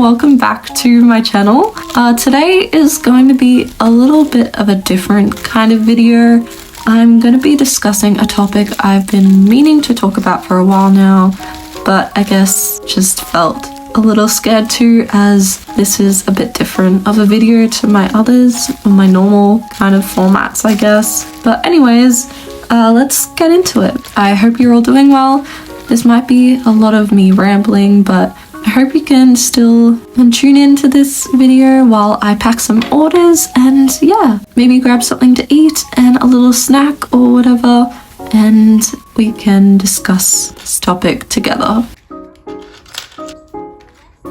Welcome back to my channel. Today is going to be a little bit of a different kind of video. I'm going to be discussing a topic I've been meaning to talk about for a while now, but I guess just felt a little scared to, as this is a bit different of a video to my others, or my normal kind of formats, I guess. But anyways, let's get into it. I hope you're all doing well. This might be a lot of me rambling, but I hope you can still tune into this video while I pack some orders, and yeah, maybe grab something to eat and a little snack or whatever, and we can discuss this topic together.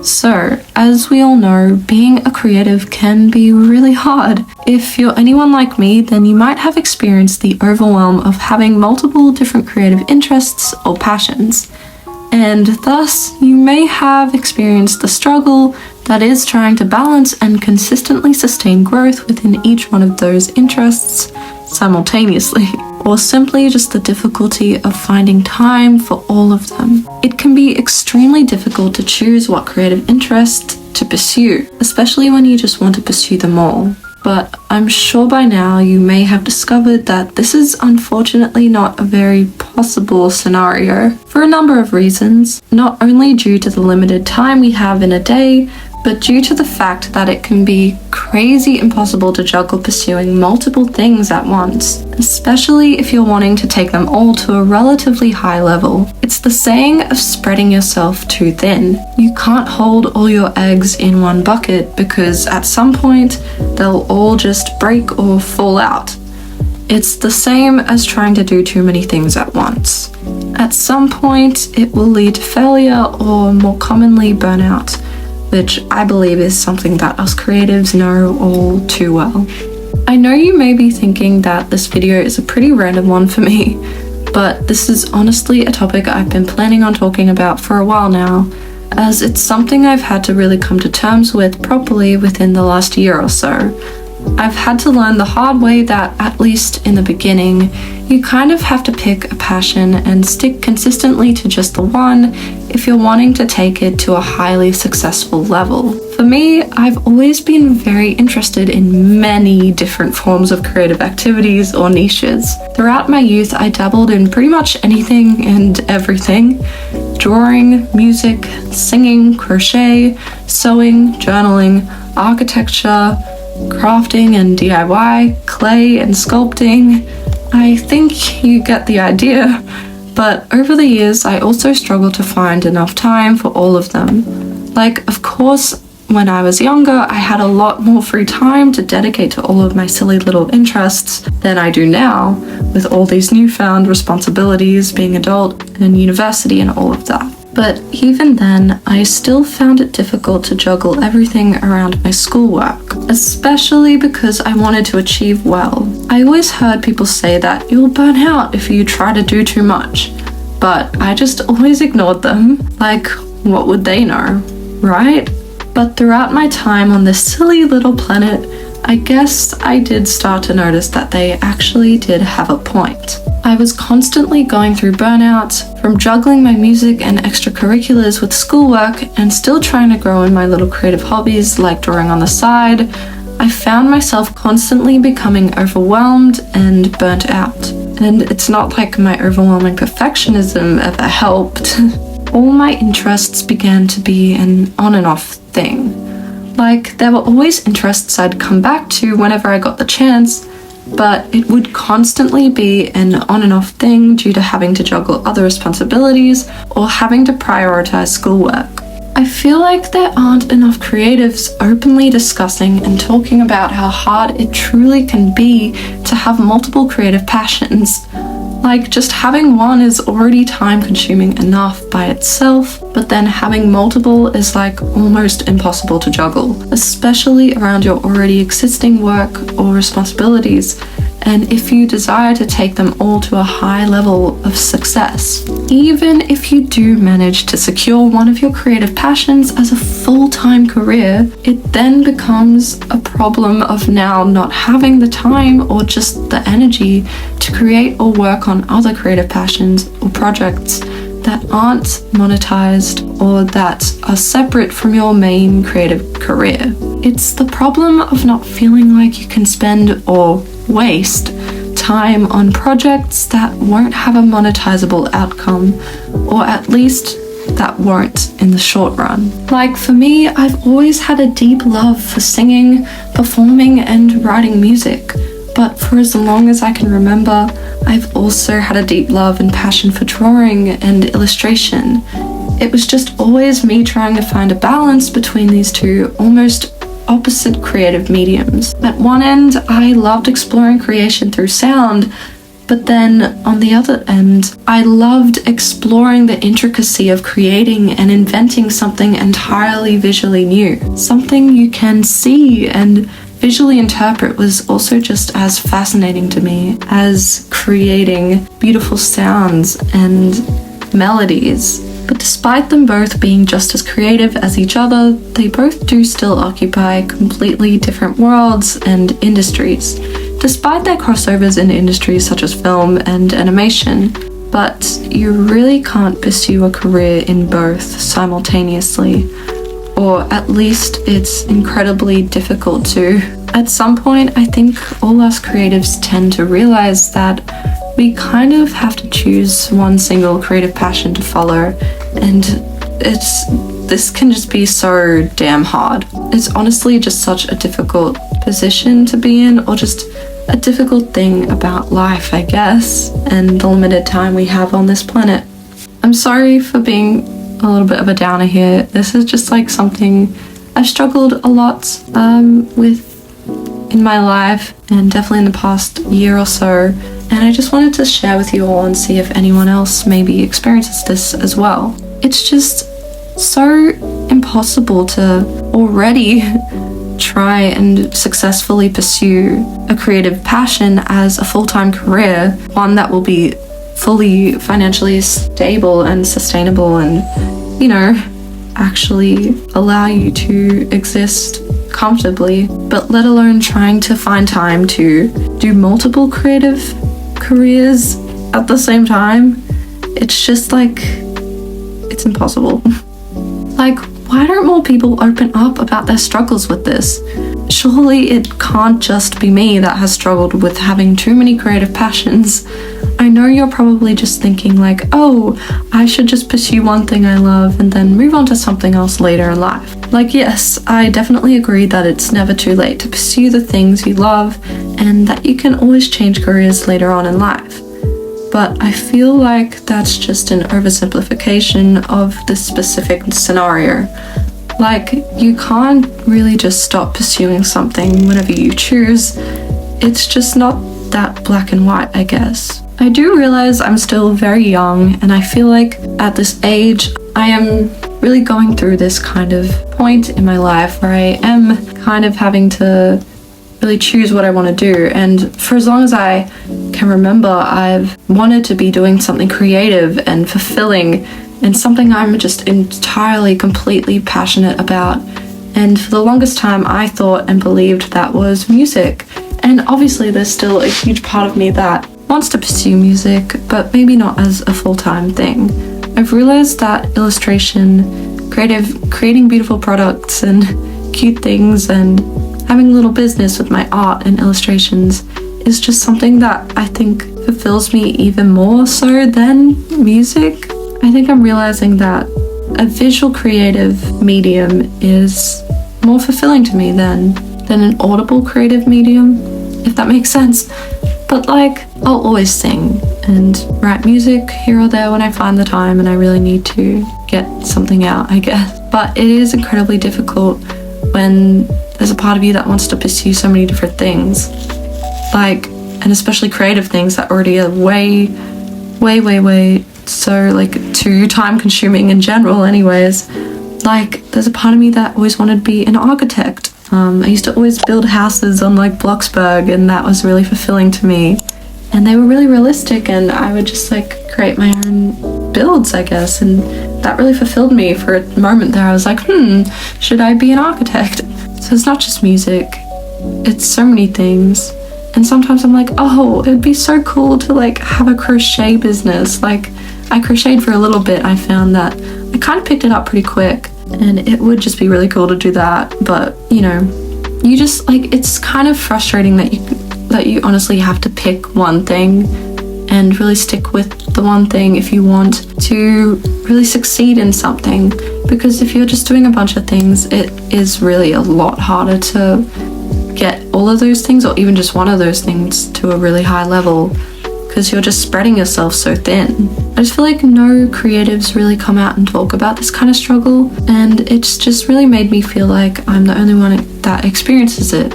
So, as we all know, being a creative can be really hard. If you're anyone like me, then you might have experienced the overwhelm of having multiple different creative interests or passions. And thus, you may have experienced the struggle that is trying to balance and consistently sustain growth within each one of those interests simultaneously, or simply just the difficulty of finding time for all of them. It can be extremely difficult to choose what creative interest to pursue, especially when you just want to pursue them all. But I'm sure by now you may have discovered that this is unfortunately not a very possible scenario for a number of reasons, not only due to the limited time we have in a day, but due to the fact that it can be crazy impossible to juggle pursuing multiple things at once, especially if you're wanting to take them all to a relatively high level. It's the saying of spreading yourself too thin. You can't hold all your eggs in one bucket because at some point they'll all just break or fall out. It's the same as trying to do too many things at once. At some point it will lead to failure, or more commonly burnout, which I believe is something that us creatives know all too well. I know you may be thinking that this video is a pretty random one for me, but this is honestly a topic I've been planning on talking about for a while now, as it's something I've had to really come to terms with properly within the last year or so. I've had to learn the hard way that, at least in the beginning, you kind of have to pick a passion and stick consistently to just the one if you're wanting to take it to a highly successful level. For me, I've always been very interested in many different forms of creative activities or niches. Throughout my youth, I dabbled in pretty much anything and everything: drawing, music, singing, crochet, sewing, journaling, architecture, crafting and DIY, clay and sculpting. I think you get the idea. But over the years, I also struggled to find enough time for all of them. Like, of course, when I was younger, I had a lot more free time to dedicate to all of my silly little interests than I do now, with all these newfound responsibilities, being adult and university and all of that. But even then, I still found it difficult to juggle everything around my schoolwork, especially because I wanted to achieve well. I always heard people say that you'll burn out if you try to do too much, but I just always ignored them. Like, what would they know, right? But throughout my time on this silly little planet, I guess I did start to notice that they actually did have a point. I was constantly going through burnout from juggling my music and extracurriculars with schoolwork and still trying to grow in my little creative hobbies like drawing on the side. I found myself constantly becoming overwhelmed and burnt out. And it's not like my overwhelming perfectionism ever helped. All my interests began to be an on and off thing. Like, there were always interests I'd come back to whenever I got the chance, but it would constantly be an on and off thing due to having to juggle other responsibilities or having to prioritize schoolwork. I feel like there aren't enough creatives openly discussing and talking about how hard it truly can be to have multiple creative passions. Like, just having one is already time-consuming enough by itself, but then having multiple is like almost impossible to juggle, especially around your already existing work or responsibilities, and if you desire to take them all to a high level of success. Even if you do manage to secure one of your creative passions as a full-time career, it then becomes a problem of now not having the time or just the energy to create or work on other creative passions or projects that aren't monetized or that are separate from your main creative career. It's the problem of not feeling like you can spend or waste time on projects that won't have a monetizable outcome, or at least that won't in the short run. Like for me, I've always had a deep love for singing, performing, and writing music. But for as long as I can remember, I've also had a deep love and passion for drawing and illustration. It was just always me trying to find a balance between these two almost opposite creative mediums. At one end, I loved exploring creation through sound, but then on the other end, I loved exploring the intricacy of creating and inventing something entirely visually new. Something you can see and visually interpret was also just as fascinating to me as creating beautiful sounds and melodies. But despite them both being just as creative as each other, they both do still occupy completely different worlds and industries, despite their crossovers in industries such as film and animation. But you really can't pursue a career in both simultaneously, or at least it's incredibly difficult to. At some point, I think all us creatives tend to realize that we kind of have to choose one single creative passion to follow, and this can just be so damn hard. It's honestly just such a difficult position to be in, or just a difficult thing about life, I guess, and the limited time we have on this planet. I'm sorry for being a little bit of a downer here. This is just like something I've struggled a lot with in my life, and definitely in the past year or so, and I just wanted to share with you all and see if anyone else maybe experiences this as well. It's just so impossible to already try and successfully pursue a creative passion as a full-time career, one that will be fully financially stable and sustainable and, you know, actually allow you to exist comfortably, but let alone trying to find time to do multiple creative careers at the same time. It's just like, it's impossible. Like, why don't more people open up about their struggles with this? Surely it can't just be me that has struggled with having too many creative passions. I know you're probably just thinking like, oh, I should just pursue one thing I love and then move on to something else later in life. Like, yes, I definitely agree that it's never too late to pursue the things you love and that you can always change careers later on in life. But I feel like that's just an oversimplification of this specific scenario. Like, you can't really just stop pursuing something whenever you choose. It's just not that black and white, I guess. I do realize I'm still very young, and I feel like at this age, I am really going through this kind of point in my life where I am kind of having to really choose what I want to do. And for as long as I can remember, I've wanted to be doing something creative and fulfilling and something I'm just entirely, completely passionate about. And for the longest time, I thought and believed that was music. And obviously there's still a huge part of me that wants to pursue music, but maybe not as a full-time thing. I've realized that illustration, creating beautiful products and cute things, and having a little business with my art and illustrations is just something that I think fulfills me even more so than music. I think I'm realizing that a visual creative medium is more fulfilling to me than an audible creative medium, if that makes sense. But like, I'll always sing and write music here or there when I find the time and I really need to get something out, I guess. But it is incredibly difficult when there's a part of you that wants to pursue so many different things. Like, and especially creative things that already are way so like too time consuming in general anyways. Like, there's a part of me that always wanted to be an architect. I used to always build houses on like Bloxburg, and that was really fulfilling to me. And they were really realistic, and I would just like create my own builds, I guess. And that really fulfilled me for a moment there. I was like, should I be an architect? So it's not just music, it's so many things. And sometimes I'm like, oh, it'd be so cool to like have a crochet business. Like, I crocheted for a little bit, I found that I kind of picked it up pretty quick, and it would just be really cool to do that. But you know, you just like, it's kind of frustrating that you honestly have to pick one thing and really stick with the one thing if you want to really succeed in something. Because if you're just doing a bunch of things, it is really a lot harder to get all of those things, or even just one of those things, to a really high level, because you're just spreading yourself so thin. I just feel like no creatives really come out and talk about this kind of struggle, and it's just really made me feel like I'm the only one that experiences it.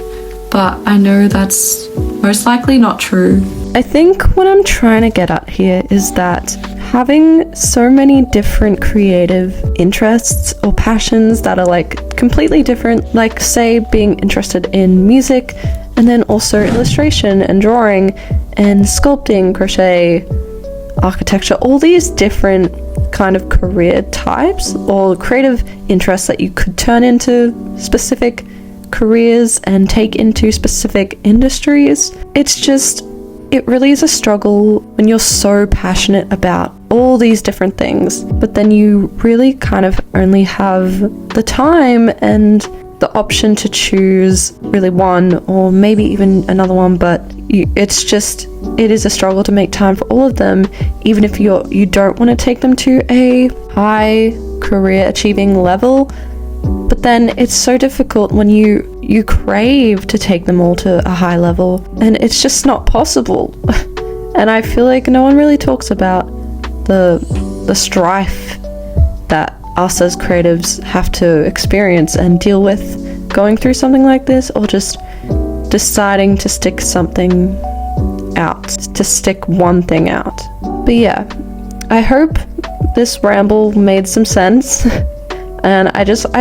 But I know that's most likely not true. I think what I'm trying to get at here is that having so many different creative interests or passions that are like completely different, like say being interested in music and then also illustration and drawing and sculpting, crochet, architecture, all these different kind of career types or creative interests that you could turn into specific careers and take into specific industries. It really is a struggle when you're so passionate about all these different things, but then you really kind of only have the time and the option to choose really one or maybe even another one. But it is a struggle to make time for all of them, even if you don't want to take them to a high career achieving level. But then it's so difficult when you crave to take them all to a high level, and it's just not possible. And I feel like no one really talks about the strife that us as creatives have to experience and deal with going through something like this, or just deciding to stick something out, to stick one thing out. But yeah, I hope this ramble made some sense. And I just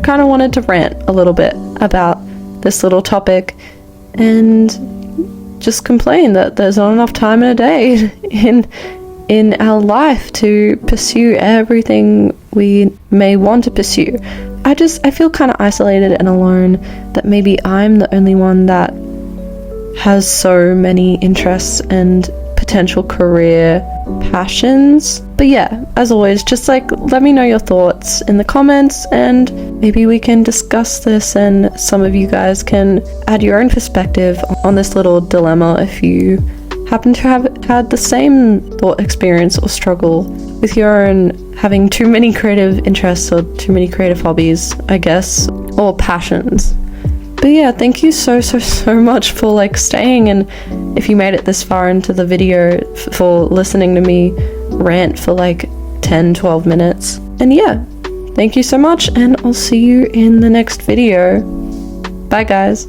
kind of wanted to rant a little bit about this little topic and just complain that there's not enough time in a day in our life to pursue everything we may want to pursue. I feel kind of isolated and alone, that maybe I'm the only one that has so many interests and potential career passions. But yeah, as always, just like let me know your thoughts in the comments, and maybe we can discuss this and some of you guys can add your own perspective on this little dilemma if you happen to have had the same thought experience or struggle with your own having too many creative interests or too many creative hobbies, I guess, or passions. But yeah, thank you so much for like staying, and if you made it this far into the video, for listening to me rant for like 10-12 minutes. And yeah, thank you so much, and I'll see you in the next video. Bye guys.